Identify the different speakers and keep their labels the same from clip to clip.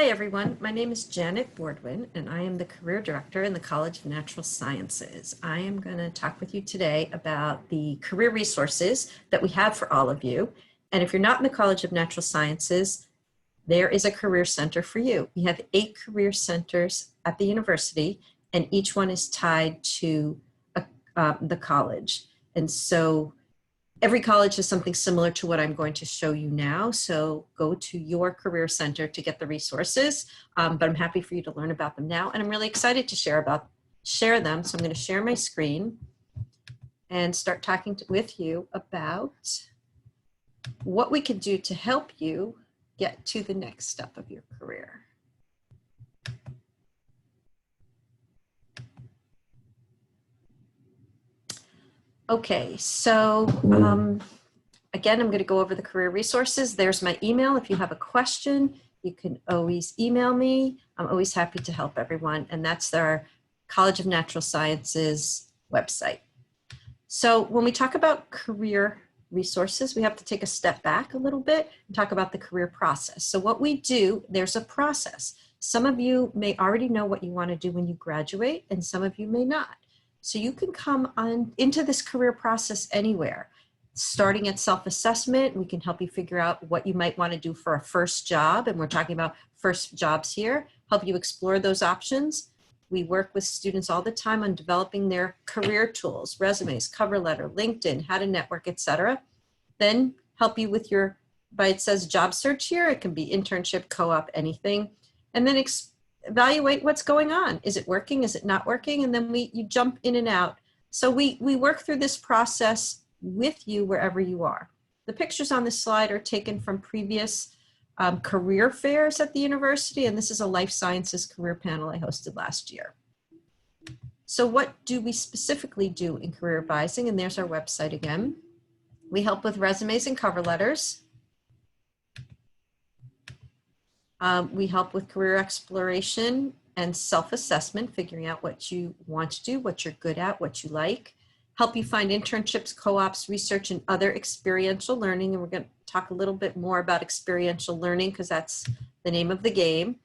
Speaker 1: Hi everyone, my name is Janet Boardwin and I am the Career Director in the College of Natural Sciences. I am going to talk with you today about the career resources that we have for all of you. And if you're not in the College of Natural Sciences, there is a career center for you. We have 8 career centers at the university and each one is tied to the college. And so every college has something similar to what I'm going to show you now. So go to your career center to get the resources, but I'm happy for you to learn about them now. And I'm really excited to share them. So I'm going to share my screen and start talking with you about what we can do to help you get to the next step of your career. Okay, so again, I'm going to go over the career resources. There's my email. If you have a question, you can always email me. I'm always happy to help everyone. And that's our College of Natural Sciences website. So when we talk about career resources, we have to take a step back a little bit and talk about the career process. So what we do, there's a process. Some of you may already know what you want to do when you graduate, and some of you may not. So you can come on into this career process anywhere. Starting at self-assessment, we can help you figure out what you might want to do for a first job, and we're talking about first jobs here, help you explore those options. We work with students all the time on developing their career tools, resumes, cover letter, LinkedIn, how to network, etc. Then help you with your, it says job search here, it can be internship, co-op, anything. And then evaluate what's going on. Is it working? Is it not working? And then you jump in and out. So we work through this process with you wherever you are. The pictures on this slide are taken from previous career fairs at the university, and this is a life sciences career panel I hosted last year. So what do we specifically do in career advising? And there's our website again. We help with resumes and cover letters. We help with career exploration and self-assessment, figuring out what you want to do, what you're good at, what you like. Help you find internships, co-ops, research, and other experiential learning. And we're going to talk a little bit more about experiential learning because that's the name of the game.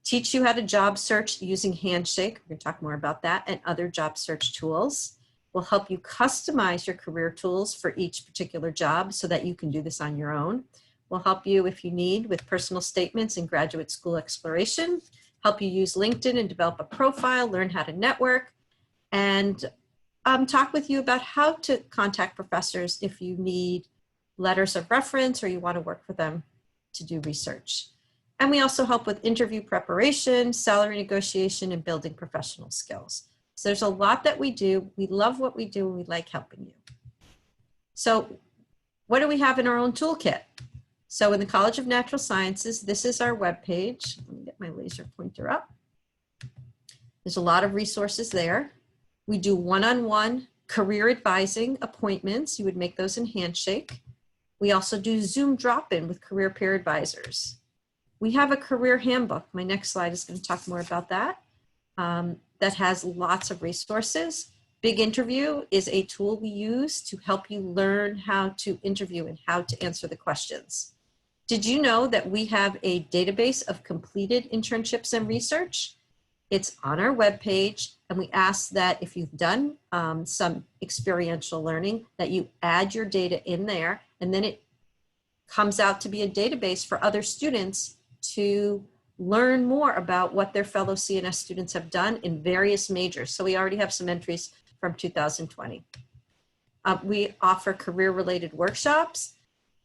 Speaker 1: Teach you how to job search using Handshake. We're going to talk more about that and other job search tools. We'll help you customize your career tools for each particular job so that you can do this on your own. We'll help you if you need with personal statements and graduate school exploration. Help you use LinkedIn and develop a profile, learn how to network, and talk with you about how to contact professors if you need letters of reference or you want to work for them to do research. And we also help with interview preparation, salary negotiation, and building professional skills. So there's a lot that we do. We love what we do and we like helping you. So what do we have in our own toolkit? So in the College of Natural Sciences, this is our webpage. Let me get my laser pointer up. There's a lot of resources there. We do one-on-one career advising appointments. You would make those in Handshake. We also do Zoom drop-in with career peer advisors. We have a career handbook. My next slide is going to talk more about that. That has lots of resources. Big Interview is a tool we use to help you learn how to interview and how to answer the questions. Did you know that we have a database of completed internships and research? It's on our webpage, and we ask that if you've done some experiential learning, that you add your data in there, and then it comes out to be a database for other students to learn more about what their fellow CNS students have done in various majors. So we already have some entries from 2020. We offer career-related workshops.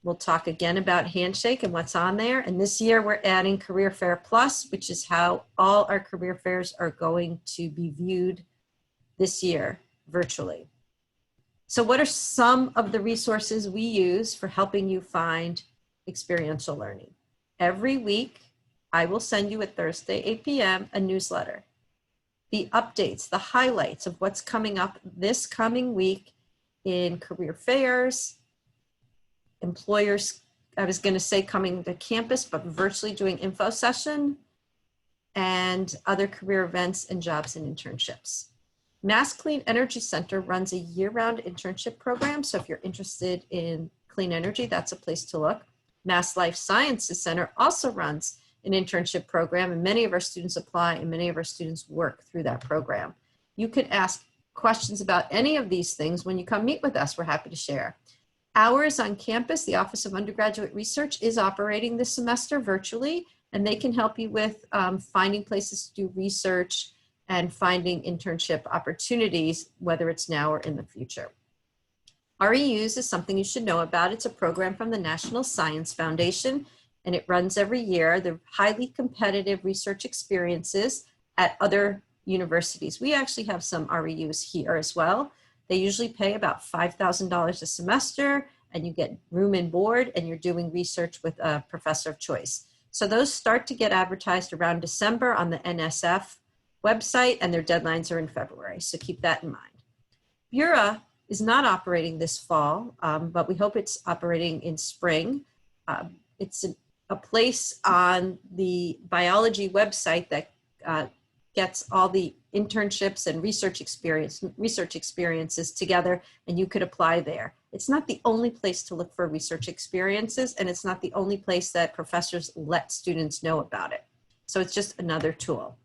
Speaker 1: We'll talk again about Handshake and what's on there. And this year we're adding Career Fair Plus, which is how all our career fairs are going to be viewed this year virtually. So what are some of the resources we use for helping you find experiential learning? Every week, I will send you at Thursday, 8 p.m., a newsletter. The updates, the highlights of what's coming up this coming week in career fairs, employers, I was going to say coming to campus, but virtually doing info session, and other career events and jobs and internships. Mass Clean Energy Center runs a year-round internship program, so if you're interested in clean energy, that's a place to look. Mass Life Sciences Center also runs an internship program, and many of our students apply and many of our students work through that program. You could ask questions about any of these things when you come meet with us. We're happy to share. Ours on campus, the Office of Undergraduate Research is operating this semester virtually, and they can help you with finding places to do research and finding internship opportunities, whether it's now or in the future. REUs is something you should know about. It's a program from the National Science Foundation, and it runs every year. They're highly competitive research experiences at other universities. We actually have some REUs here as well. They usually pay about $5,000 a semester, and you get room and board, and you're doing research with a professor of choice. So those start to get advertised around December on the NSF website, and their deadlines are in February, so keep that in mind. BURA is not operating this fall, but we hope it's operating in spring. It's a place on the biology website that gets all the internships and research experiences together, and you could apply there. It's not the only place to look for research experiences, and it's not the only place that professors let students know about it. So it's just another tool.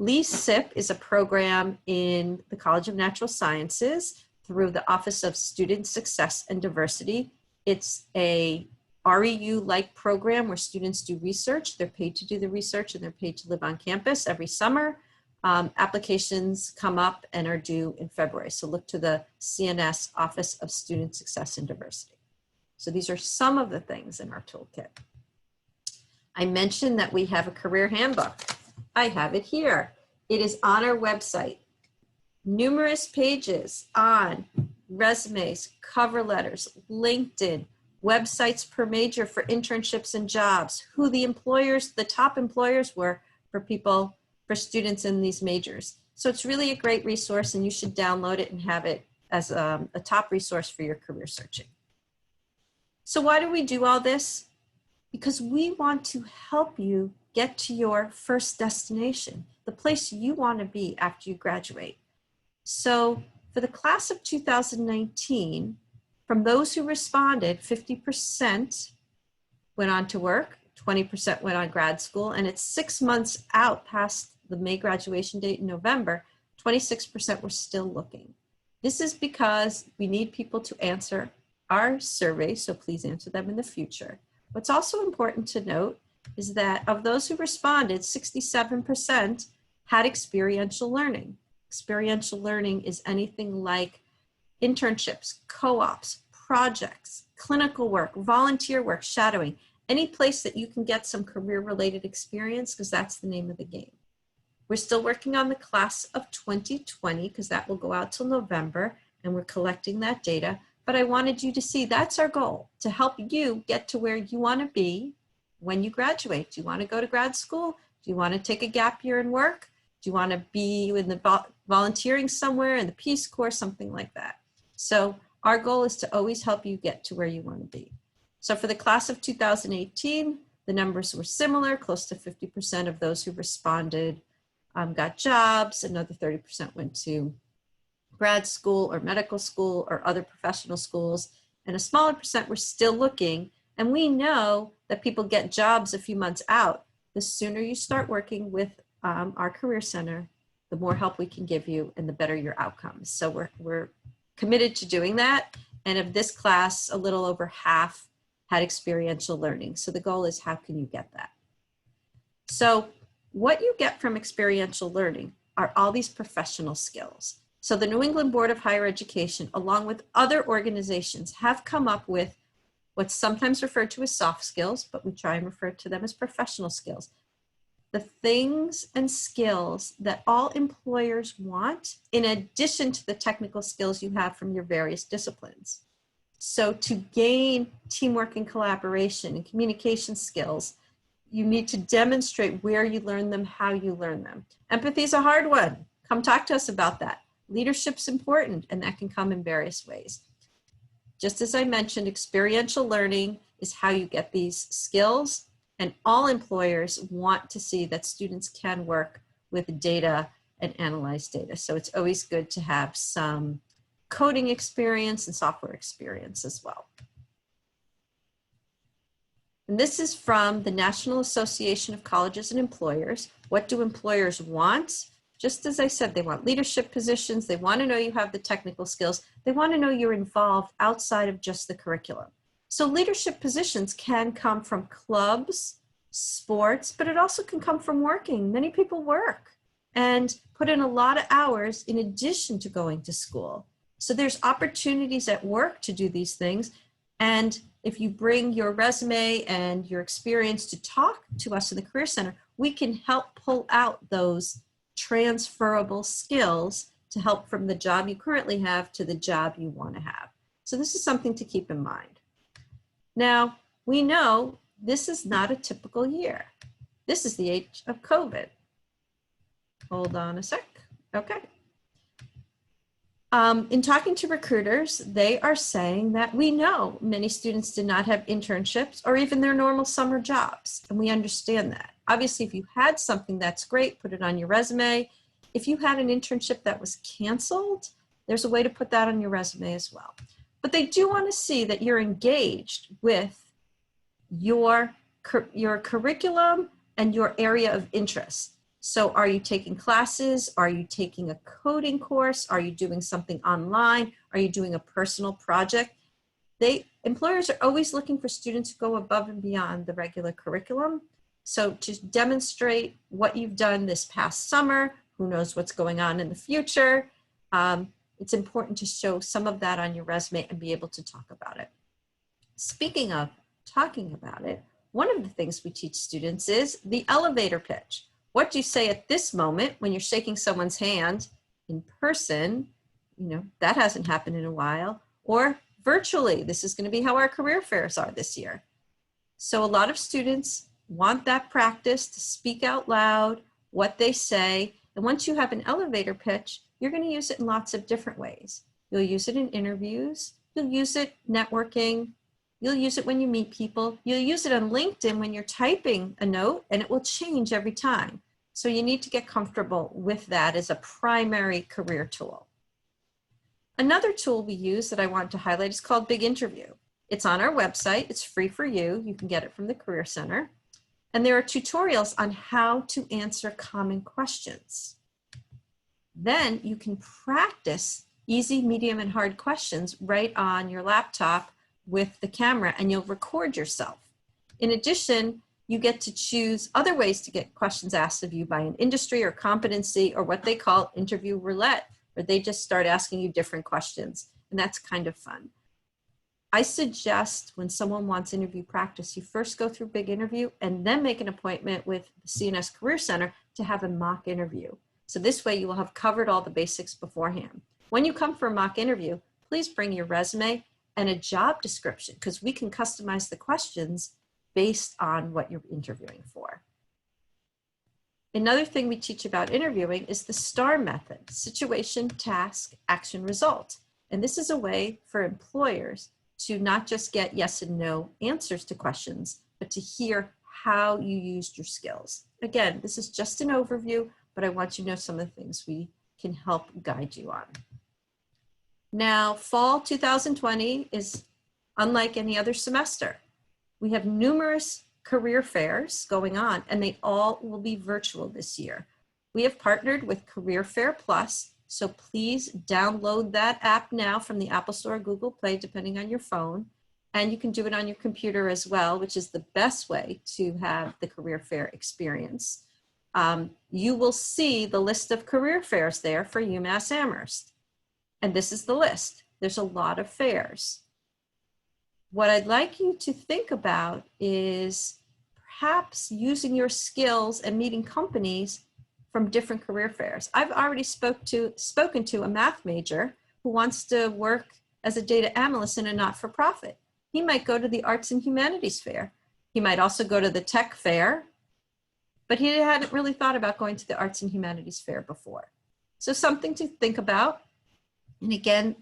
Speaker 1: LESIP is a program in the College of Natural Sciences through the Office of Student Success and Diversity. It's a REU-like program where students do research. They're paid to do the research and they're paid to live on campus every summer. Applications come up and are due in February. So look to the CNS Office of Student Success and Diversity. So these are some of the things in our toolkit. I mentioned that we have a career handbook. I have it here. It is on our website. Numerous pages on resumes, cover letters, LinkedIn, websites per major for internships and jobs, who the employers, the top employers were for people, for students in these majors. So it's really a great resource, and you should download it and have it as a top resource for your career searching. So why do we do all this? Because we want to help you get to your first destination, the place you want to be after you graduate. So for the class of 2019, from those who responded, 50% went on to work, 20% went on grad school, and it's 6 months out past the May graduation date in November, 26% were still looking. This is because we need people to answer our survey, so please answer them in the future. What's also important to note is that of those who responded, 67% had experiential learning. Experiential learning is anything like internships, co-ops, projects, clinical work, volunteer work, shadowing, any place that you can get some career-related experience, because that's the name of the game. We're still working on the class of 2020 because that will go out till November, and we're collecting that data. But I wanted you to see that's our goal, to help you get to where you want to be when you graduate. Do you want to go to grad school? Do you want to take a gap year and work? Do you want to be in the volunteering somewhere in the Peace Corps, something like that? So our goal is to always help you get to where you want to be. So for the class of 2018, the numbers were similar. Close to 50% of those who responded got jobs. Another 30% went to grad school or medical school or other professional schools. And a smaller percent were still looking. And we know that people get jobs a few months out. The sooner you start working with our Career Center, the more help we can give you and the better your outcomes. So we're committed to doing that. And of this class, a little over half had experiential learning. So the goal is, how can you get that? So what you get from experiential learning are all these professional skills. So the New England Board of Higher Education, along with other organizations, have come up with what's sometimes referred to as soft skills, but we try and refer to them as professional skills. The things and skills that all employers want, in addition to the technical skills you have from your various disciplines. So to gain teamwork and collaboration and communication skills, you need to demonstrate where you learn them, how you learn them. Empathy is a hard one. Come talk to us about that. Leadership's important, and that can come in various ways. Just as I mentioned, experiential learning is how you get these skills, and all employers want to see that students can work with data and analyze data. So it's always good to have some coding experience and software experience as well. And this is from the National Association of Colleges and Employers. What do employers want? Just as I said, they want leadership positions. They want to know you have the technical skills. They want to know you're involved outside of just the curriculum. So leadership positions can come from clubs, sports, but it also can come from working. Many people work and put in a lot of hours in addition to going to school. So there's opportunities at work to do these things. And if you bring your resume and your experience to talk to us in the Career Center, we can help pull out those transferable skills to help from the job you currently have to the job you want to have. So this is something to keep in mind. Now, we know this is not a typical year. This is the age of COVID. Hold on a sec. Okay. In talking to recruiters, they are saying that we know many students did not have internships or even their normal summer jobs, and we understand that. Obviously, if you had something, that's great, put it on your resume. If you had an internship that was canceled, there's a way to put that on your resume as well. But they do want to see that you're engaged with your curriculum and your area of interest. So are you taking classes? Are you taking a coding course? Are you doing something online? Are you doing a personal project? Employers are always looking for students who go above and beyond the regular curriculum. So to demonstrate what you've done this past summer, who knows what's going on in the future, it's important to show some of that on your resume and be able to talk about it. Speaking of talking about it, one of the things we teach students is the elevator pitch. What do you say at this moment when you're shaking someone's hand in person? You know, that hasn't happened in a while. Or virtually, this is going to be how our career fairs are this year. So a lot of students want that practice to speak out loud, what they say. And once you have an elevator pitch, you're going to use it in lots of different ways. You'll use it in interviews. You'll use it networking. You'll use it when you meet people. You'll use it on LinkedIn when you're typing a note, and it will change every time. So you need to get comfortable with that as a primary career tool. Another tool we use that I want to highlight is called Big Interview. It's on our website. It's free for you. You can get it from the Career Center. And there are tutorials on how to answer common questions. Then you can practice easy, medium, and hard questions right on your laptop with the camera, and you'll record yourself. In addition, you get to choose other ways to get questions asked of you by an industry or competency, or what they call interview roulette, where they just start asking you different questions, and that's kind of fun. I suggest when someone wants interview practice, you first go through Big Interview and then make an appointment with the CNS Career Center to have a mock interview. So this way you will have covered all the basics beforehand. When you come for a mock interview, please bring your resume and a job description, because we can customize the questions based on what you're interviewing for. Another thing we teach about interviewing is the STAR method: situation, task, action, result. And this is a way for employers to not just get yes and no answers to questions, but to hear how you used your skills. Again, this is just an overview, but I want you to know some of the things we can help guide you on. Now, fall 2020 is unlike any other semester. We have numerous career fairs going on, and they all will be virtual this year. We have partnered with Career Fair Plus, so please download that app now from the Apple Store or Google Play, depending on your phone. And you can do it on your computer as well, which is the best way to have the career fair experience. You will see the list of career fairs there for UMass Amherst. And this is the list. There's a lot of fairs. What I'd like you to think about is perhaps using your skills and meeting companies from different career fairs. I've already spoken to a math major who wants to work as a data analyst in a not-for-profit. He might go to the Arts and Humanities Fair. He might also go to the Tech Fair, but he hadn't really thought about going to the Arts and Humanities Fair before. So something to think about. And again,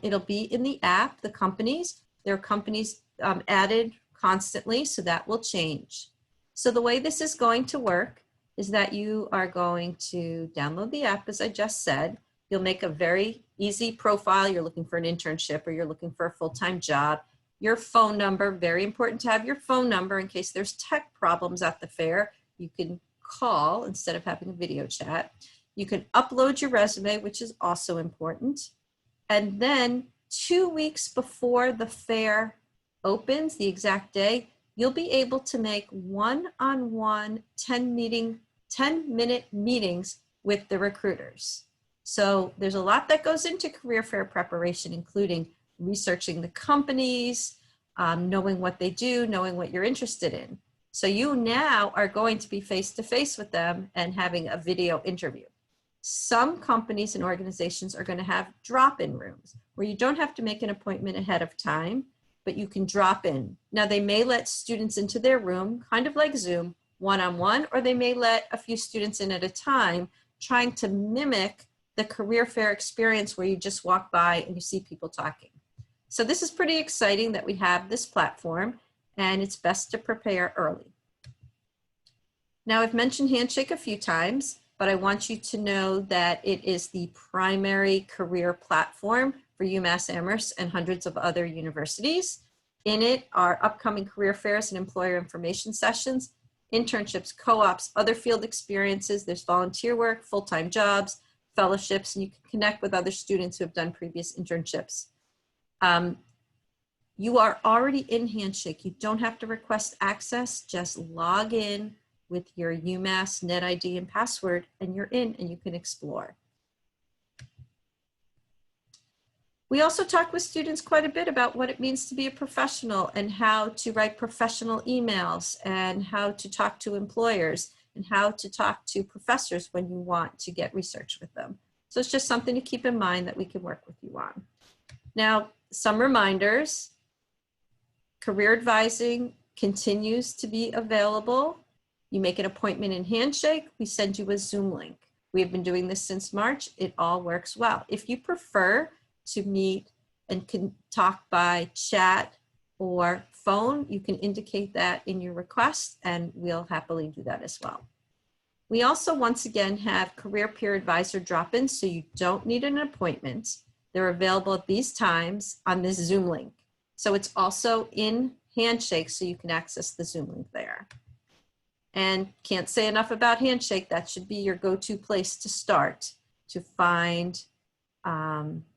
Speaker 1: it'll be in the app, the companies. There are companies added constantly, so that will change. So the way this is going to work is that you are going to download the app, as I just said. You'll make a very easy profile. You're looking for an internship or you're looking for a full-time job. your phone number. Very important to have your phone number in case there's tech problems at the fair. You can call instead of having a video chat. You can upload your resume, which is also important. And then 2 weeks before the fair opens, the exact day, you'll be able to make one-on-one 10-minute meetings with the recruiters. So there's a lot that goes into career fair preparation, including researching the companies, knowing what they do, knowing what you're interested in. So you now are going to be face-to-face with them and having a video interview. Some companies and organizations are going to have drop-in rooms where you don't have to make an appointment ahead of time, but you can drop in. Now they may let students into their room, kind of like Zoom, one-on-one, or they may let a few students in at a time, trying to mimic the career fair experience where you just walk by and you see people talking. So this is pretty exciting that we have this platform, and it's best to prepare early. Now I've mentioned Handshake a few times, but I want you to know that it is the primary career platform for UMass Amherst and hundreds of other universities. In it are upcoming career fairs and employer information sessions, internships, co-ops, other field experiences. There's volunteer work, full-time jobs, fellowships, and you can connect with other students who have done previous internships. You are already in Handshake. You don't have to request access. Just log in with your UMass net ID and password, and you're in and you can explore. We also talk with students quite a bit about what it means to be a professional and how to write professional emails and how to talk to employers and how to talk to professors when you want to get research with them. So it's just something to keep in mind that we can work with you on. Now, some reminders. Career advising continues to be available. You make an appointment in Handshake, we send you a Zoom link. We have been doing this since March. It all works well. If you prefer to meet and can talk by chat or phone, you can indicate that in your request and we'll happily do that as well. We also, once again, have career peer advisor drop-ins, so you don't need an appointment. They're available at these times on this Zoom link. So it's also in Handshake, so you can access the Zoom link there. And can't say enough about Handshake. That should be your go-to place to start to find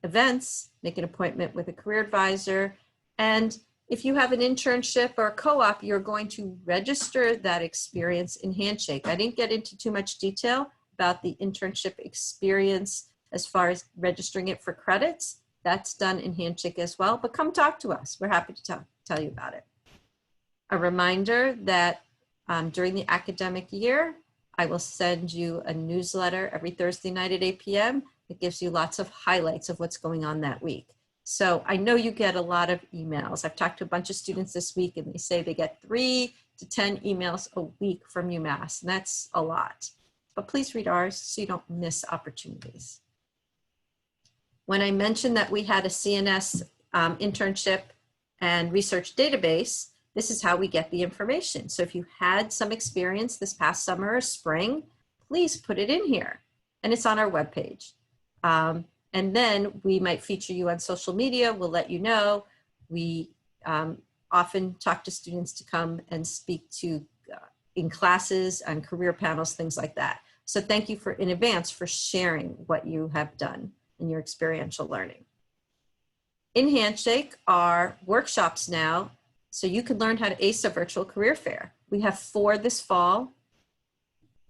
Speaker 1: events, make an appointment with a career advisor. And if you have an internship or a co-op, you're going to register that experience in Handshake. I didn't get into too much detail about the internship experience as far as registering it for credits. That's done in Handshake as well, but come talk to us. We're happy to tell you about it. A reminder that during the academic year, I will send you a newsletter every Thursday night at 8 p.m. It gives you lots of highlights of what's going on that week. So I know you get a lot of emails. I've talked to a bunch of students this week and they say they get 3 to 10 emails a week from UMass, and that's a lot. But please read ours so you don't miss opportunities. When I mentioned that we had a CNS internship and research database, this is how we get the information. So if you had some experience this past summer or spring, please put it in here. And it's on our webpage. And then we might feature you on social media. We'll let you know. We often talk to students to come and speak to in classes and career panels, things like that. So thank you in advance for sharing what you have done in your experiential learning. In Handshake are workshops now, so you can learn how to ace a virtual career fair. We have 4 this fall.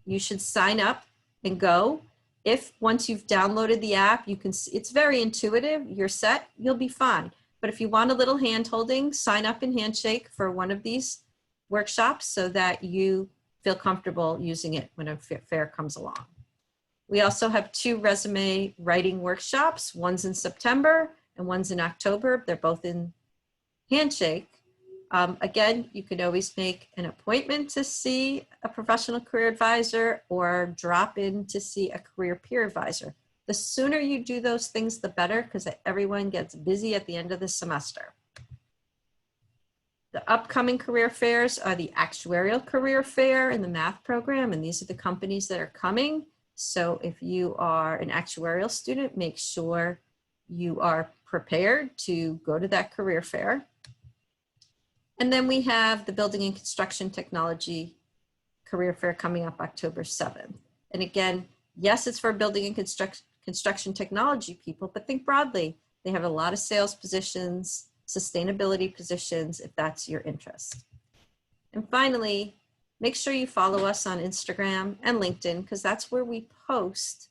Speaker 1: You should sign up and go. If once you've downloaded the app, you can, it's very intuitive, you're set, you'll be fine. But if you want a little hand holding, sign up in Handshake for one of these workshops so that you feel comfortable using it when a fair comes along. We also have 2 resume writing workshops. One's in September and one's in October. They're both in Handshake. Again, you can always make an appointment to see a professional career advisor or drop in to see a career peer advisor. The sooner you do those things, the better, because everyone gets busy at the end of the semester. The upcoming career fairs are the actuarial career fair and the math program, and these are the companies that are coming. So if you are an actuarial student, make sure you are prepared to go to that career fair. And then we have the Building and Construction Technology Career Fair coming up October 7th. And again, yes, it's for building and construction technology people, but think broadly. They have a lot of sales positions, sustainability positions, if that's your interest. And finally, make sure you follow us on Instagram and LinkedIn, because that's where we post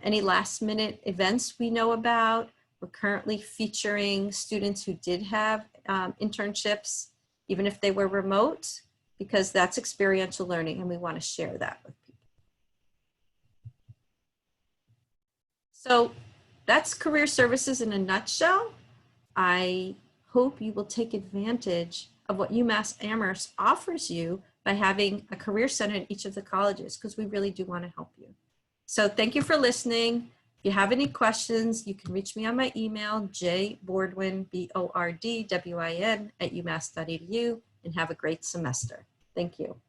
Speaker 1: any last minute events we know about. We're currently featuring students who did have internships, even if they were remote, because that's experiential learning and we want to share that with people. So that's career services in a nutshell. I hope you will take advantage of what UMass Amherst offers you by having a career center in each of the colleges, because we really do want to help you. So thank you for listening. If you have any questions, you can reach me on my email, jbordwin, BORDWIN, @umass.edu, and have a great semester. Thank you.